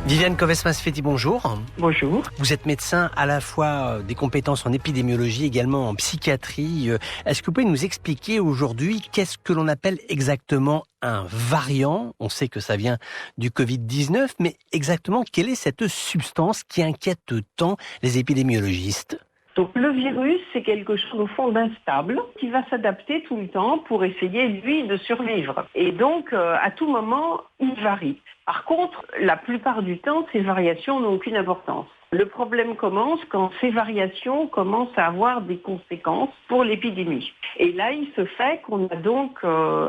Viviane Kovès-Masfetti, bonjour. Bonjour. Vous êtes médecin, à la fois des compétences en épidémiologie, également en psychiatrie. Est-ce que vous pouvez nous expliquer aujourd'hui qu'est-ce que l'on appelle exactement un variant ? On sait que ça vient du Covid-19, mais exactement quelle est cette substance qui inquiète tant les épidémiologistes ? Donc le virus, c'est quelque chose au fond d'instable qui va s'adapter tout le temps pour essayer, lui, de survivre. Et donc, à tout moment, il varie. Par contre, la plupart du temps, ces variations n'ont aucune importance. Le problème commence quand ces variations commencent à avoir des conséquences pour l'épidémie. Et là, il se fait qu'on a donc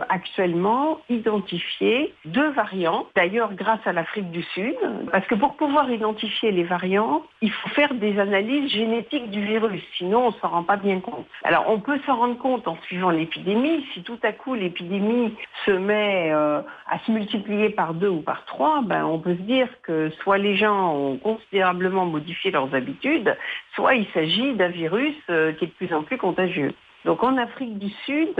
actuellement identifié 2 variants, d'ailleurs grâce à l'Afrique du Sud, parce que pour pouvoir identifier les variants, il faut faire des analyses génétiques du virus, sinon on ne s'en rend pas bien compte. Alors on peut s'en rendre compte en suivant l'épidémie. Si tout à coup l'épidémie se met à se multiplier par 2 ou par 3, on peut se dire que soit les gens ont considérablement modifié leurs habitudes, soit il s'agit d'un virus qui est de plus en plus contagieux. Donc en Afrique du Sud,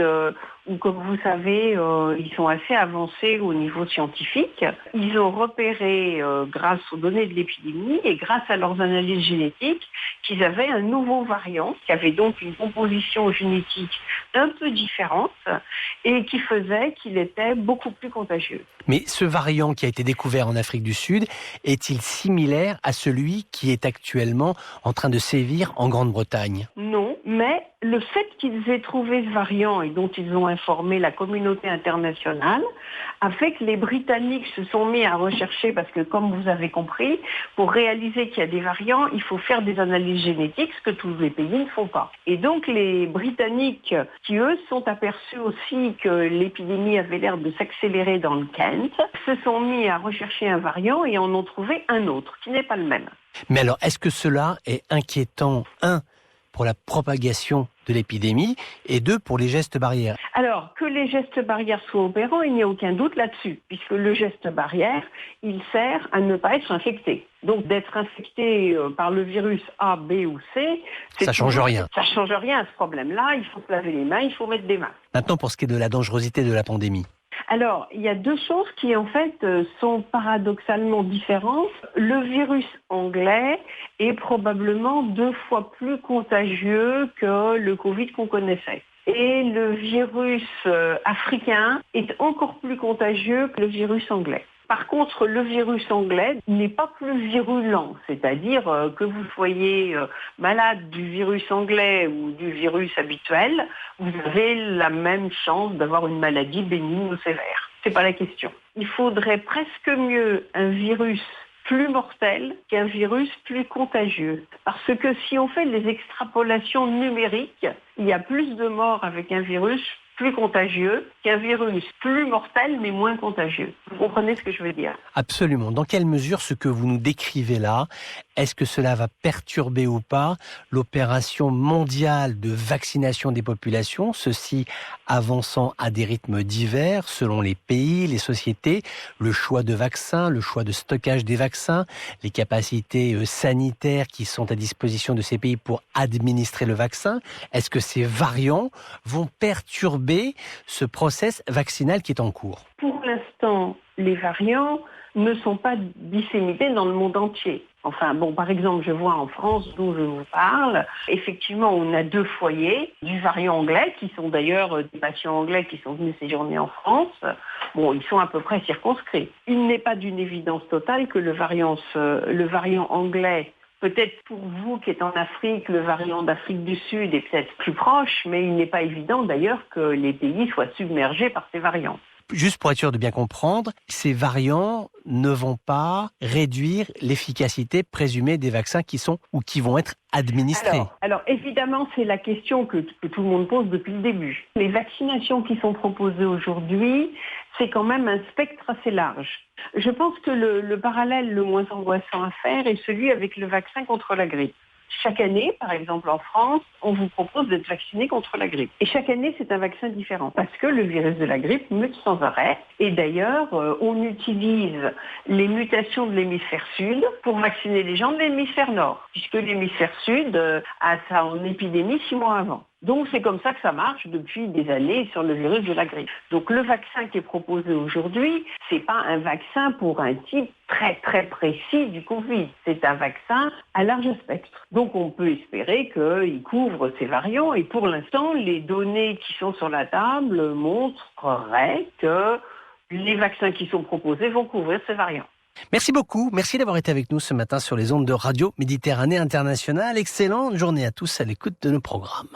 où comme vous savez, ils sont assez avancés au niveau scientifique, ils ont repéré, grâce aux données de l'épidémie et grâce à leurs analyses génétiques, qu'ils avaient un nouveau variant, qui avait donc une composition génétique un peu différente et qui faisait qu'il était beaucoup plus contagieux. Mais ce variant qui a été découvert en Afrique du Sud, est-il similaire à celui qui est actuellement en train de sévir en Grande-Bretagne ? Non, mais le fait qu'ils aient trouvé ce variant et dont ils ont informé la communauté internationale a fait que les Britanniques se sont mis à rechercher, parce que comme vous avez compris, pour réaliser qu'il y a des variants, il faut faire des analyses génétiques, ce que tous les pays ne font pas. Et donc les Britanniques, qui eux sont aperçus aussi que l'épidémie avait l'air de s'accélérer dans le Kent, se sont mis à rechercher un variant et en ont trouvé un autre, qui n'est pas le même. Mais alors, est-ce que cela est inquiétant, 1, pour la propagation de l'épidémie, et 2, pour les gestes barrières ? Alors, que les gestes barrières soient opérants, il n'y a aucun doute là-dessus, puisque le geste barrière, il sert à ne pas être infecté. Donc, d'être infecté par le virus A, B ou C, ça change rien. Ça change rien à ce problème-là. Il faut se laver les mains, il faut mettre des masques. Maintenant, pour ce qui est de la dangerosité de la pandémie. Alors, il y a 2 choses qui, en fait, sont paradoxalement différentes. Le virus anglais est probablement 2 fois plus contagieux que le Covid qu'on connaissait. Et le virus africain est encore plus contagieux que le virus anglais. Par contre, le virus anglais n'est pas plus virulent, c'est-à-dire que vous soyez malade du virus anglais ou du virus habituel, vous avez la même chance d'avoir une maladie bénigne ou sévère. C'est pas la question. Il faudrait presque mieux un virus plus mortel qu'un virus plus contagieux. Parce que si on fait des extrapolations numériques, il y a plus de morts avec un virus plus contagieux qu'un virus plus mortel mais moins contagieux. Vous comprenez ce que je veux dire ? Absolument. Dans quelle mesure ce que vous nous décrivez là, est-ce que cela va perturber ou pas l'opération mondiale de vaccination des populations, ceci avançant à des rythmes divers selon les pays, les sociétés, le choix de vaccins, le choix de stockage des vaccins, les capacités sanitaires qui sont à disposition de ces pays pour administrer le vaccin? Est-ce que ces variants vont perturber ce process vaccinal qui est en cours? Pour l'instant, les variants ne sont pas disséminés dans le monde entier. Enfin, par exemple, je vois en France, d'où je vous parle, effectivement, on a 2 foyers du variant anglais, qui sont d'ailleurs des patients anglais qui sont venus séjourner en France. Ils sont à peu près circonscrits. Il n'est pas d'une évidence totale que le variant anglais, peut-être pour vous qui êtes en Afrique, le variant d'Afrique du Sud est peut-être plus proche, mais il n'est pas évident d'ailleurs que les pays soient submergés par ces variants. Juste pour être sûr de bien comprendre, ces variants ne vont pas réduire l'efficacité présumée des vaccins qui sont ou qui vont être administrés. Alors évidemment, c'est la question que tout le monde pose depuis le début. Les vaccinations qui sont proposées aujourd'hui, c'est quand même un spectre assez large. Je pense que le parallèle le moins angoissant à faire est celui avec le vaccin contre la grippe. Chaque année, par exemple en France, on vous propose d'être vacciné contre la grippe. Et chaque année, c'est un vaccin différent parce que le virus de la grippe mute sans arrêt. Et d'ailleurs, on utilise les mutations de l'hémisphère sud pour vacciner les gens de l'hémisphère nord, puisque l'hémisphère sud a ça en épidémie 6 mois avant. Donc c'est comme ça que ça marche depuis des années sur le virus de la grippe. Donc le vaccin qui est proposé aujourd'hui, c'est pas un vaccin pour un type très très précis du Covid. C'est un vaccin à large spectre. Donc on peut espérer qu'il couvre ces variants et pour l'instant les données qui sont sur la table montreraient que les vaccins qui sont proposés vont couvrir ces variants. Merci beaucoup. Merci d'avoir été avec nous ce matin sur les ondes de Radio Méditerranée Internationale. Excellente journée à tous à l'écoute de nos programmes.